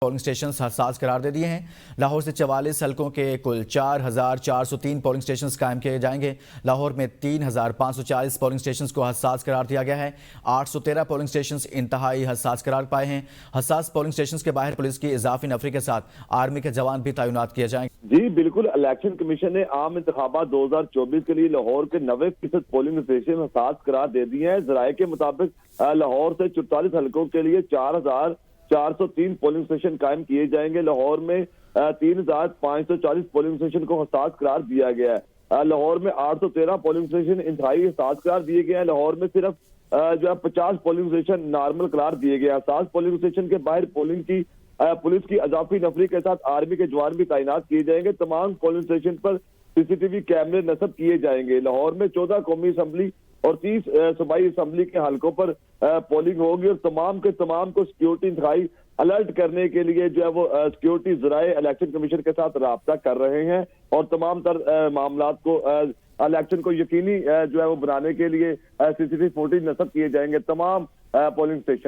Polling stations حساس قرار دے دیے ہیں۔ لاہور سے 44 حلقوں کے کل 4403 پولنگ سٹیشنز قائم کیے جائیں گے۔ لاہور میں 3540 پولنگ سٹیشنز کو حساس قرار دیا گیا ہے۔ 813 پولنگ سٹیشنز انتہائی حساس قرار پائے ہیں۔ حساس پولنگ سٹیشنز کے باہر پولیس کی اضافی نفری کے ساتھ آرمی کے جوان بھی تعینات کیے جائیں گے۔ جی بالکل، الیکشن کمیشن نے عام انتخابات 2024 کے لیے لاہور کے 90% پولنگ اسٹیشن حساس قرار دے دیے ہیں۔ ذرائع کے مطابق لاہور سے 44 حلقوں کے لیے 4403 پولنگ اسٹیشن قائم کیے جائیں گے۔ لاہور میں 3540 پولنگ اسٹیشن کو حساس قرار دیا گیا ہے۔ لاہور میں 813 پولنگ اسٹیشن انتہائی حساس قرار دیے گئے ہیں۔ لاہور میں صرف 50 پولنگ اسٹیشن نارمل قرار دیے گئے ہیں۔ حساس پولنگ اسٹیشن کے باہر پولیس کی اضافی نفری کے ساتھ آرمی کے جوان بھی تعینات کیے جائیں گے۔ تمام پولنگ اسٹیشن پر CCTV کیمرے نصب کیے جائیں گے۔ لاہور میں 14 قومی اسمبلی اور 30 صوبائی اسمبلی کے حلقوں پر پولنگ ہوگی اور تمام کے تمام کو سیکیورٹی انتہائی الرٹ کرنے کے لیے وہ سیکیورٹی ذرائع الیکشن کمیشن کے ساتھ رابطہ کر رہے ہیں اور تمام تر معاملات کو الیکشن کو یقینی وہ بنانے کے لیے CCTV فوٹیج نصب کیے جائیں گے تمام پولنگ اسٹیشن